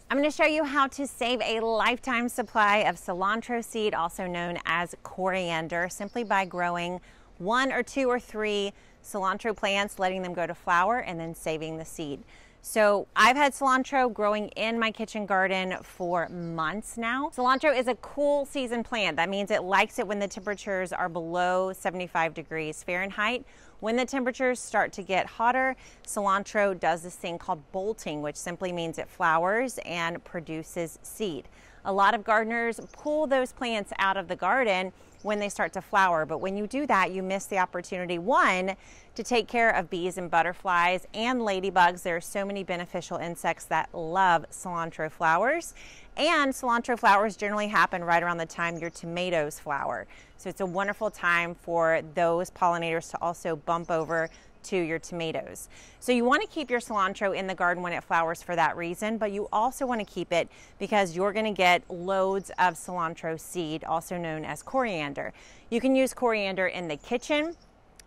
I'm going to show you how to save a lifetime supply of cilantro seed, also known as coriander, simply by growing 1 or 2 or 3 cilantro plants, letting them go to flower, and then saving the seed. So I've had cilantro growing in my kitchen garden for months now. Cilantro is a cool season plant. That means it likes it when the temperatures are below 75 degrees Fahrenheit. When the temperatures start to get hotter, cilantro does this thing called bolting, which simply means it flowers and produces seed. A lot of gardeners pull those plants out of the garden when they start to flower, but when you do that, you miss the opportunity, one, to take care of bees and butterflies and ladybugs. There are so many beneficial insects that love cilantro flowers, and cilantro flowers generally happen right around the time your tomatoes flower. So it's a wonderful time for those pollinators to also bump over to your tomatoes. So you want to keep your cilantro in the garden when it flowers for that reason, but you also want to keep it because you're going to get loads of cilantro seed, also known as coriander. You can use coriander in the kitchen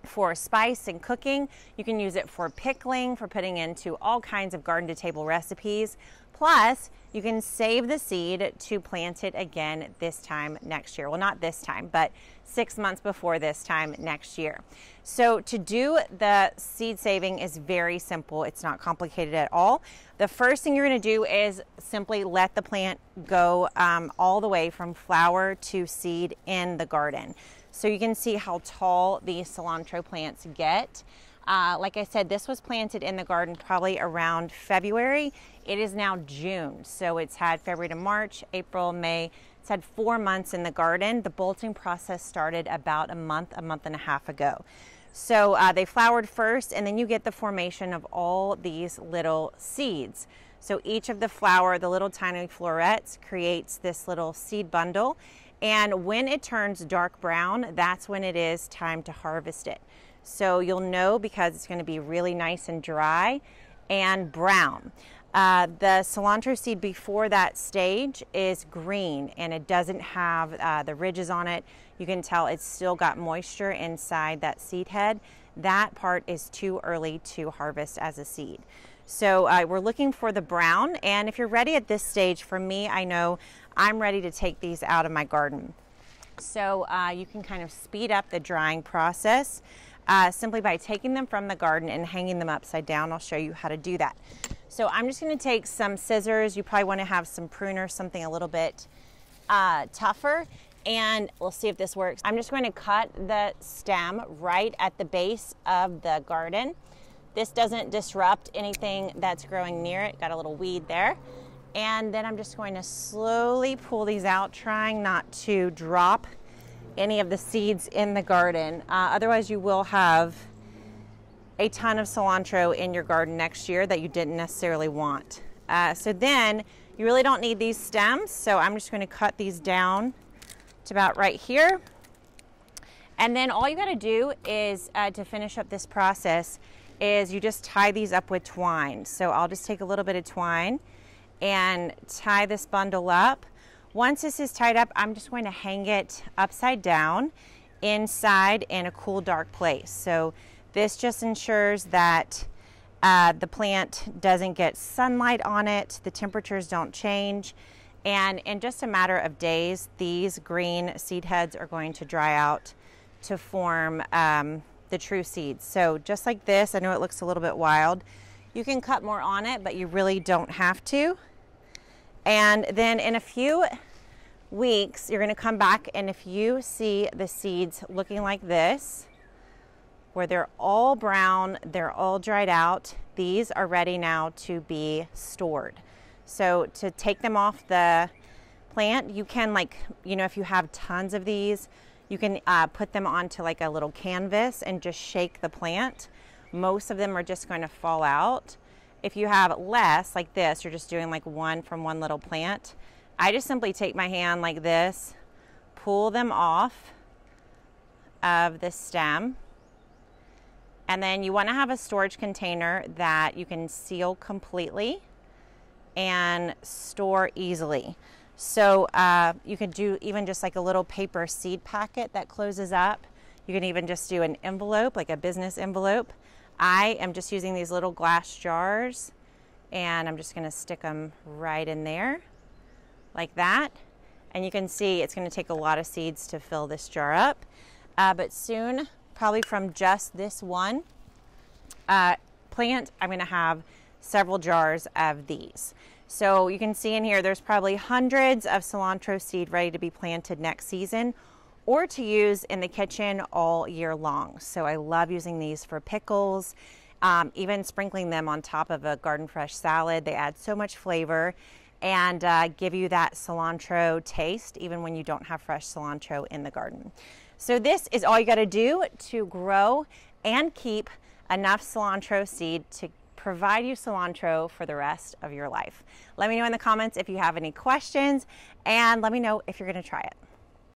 for spice and cooking. You can use it for pickling, for putting into all kinds of garden to table recipes. Plus, you can save the seed to plant it again this time next year. Well, not this time, but 6 months before this time next year. So to do the seed saving is very simple. It's not complicated at all. The first thing you're going to do is simply let the plant go all the way from flower to seed in the garden. So you can see how tall these cilantro plants get. Like I said, this was planted in the garden probably around February. It is now June, so it's had February to March, April, May. It's had 4 months in the garden. The bolting process started about a month and a half ago. So they flowered first, and then you get the formation of all these little seeds. So each of the flower, the little tiny florets, creates this little seed bundle. And when it turns dark brown, that's when it is time to harvest it. So you'll know because it's going to be really nice and dry and brown. The cilantro seed before that stage is green, and it doesn't have the ridges on it. You can tell it's still got moisture inside that seed head. That part is too early to harvest as a seed. So we're looking for the brown, and if you're ready at this stage, for me, I know I'm ready to take these out of my garden. So you can kind of speed up the drying process simply by taking them from the garden and hanging them upside down. I'll show you how to do that. So I'm just going to take some scissors. You probably want to have some pruners, something a little bit tougher, and we'll see if this works. I'm just going to cut the stem right at the base of the garden. This doesn't disrupt anything that's growing near it. Got a little weed there. And then I'm just going to slowly pull these out, trying not to drop any of the seeds in the garden. Otherwise you will have a ton of cilantro in your garden next year that you didn't necessarily want. So then you really don't need these stems. So I'm just going to cut these down to about right here. And then all you got to do is to finish up this process is you just tie these up with twine. So I'll just take a little bit of twine and tie this bundle up. Once this is tied up, I'm just going to hang it upside down inside in a cool, dark place. So this just ensures that the plant doesn't get sunlight on it, the temperatures don't change, and in just a matter of days, these green seed heads are going to dry out to form the true seeds. So just like this, I know it looks a little bit wild. You can cut more on it, but you really don't have to. And then in a few weeks, you're going to come back, and if you see the seeds looking like this, where they're all brown, they're all dried out, these are ready now to be stored. So to take them off the plant, you can, like, you know, if you have tons of these, you can put them onto like a little canvas and just shake the plant. Most of them are just going to fall out. If you have less, like this, you're just doing like one from one little plant. I just simply take my hand like this, pull them off of the stem, and then you want to have a storage container that you can seal completely and store easily. So you could do even just like a little paper seed packet that closes up. You can even just do an envelope, like a business envelope. I am just using these little glass jars And I'm just gonna stick them right in there like that. And you can see it's gonna take a lot of seeds to fill this jar up. But soon, probably from just this one plant, I'm gonna have several jars of these. So you can see in here, there's probably hundreds of cilantro seed ready to be planted next season or to use in the kitchen all year long. So I love using these for pickles, even sprinkling them on top of a garden fresh salad. They add so much flavor and give you that cilantro taste even when you don't have fresh cilantro in the garden. So this is all you got to do to grow and keep enough cilantro seed to provide you cilantro for the rest of your life. Let me know in the comments if you have any questions, and let me know if you're going to try it.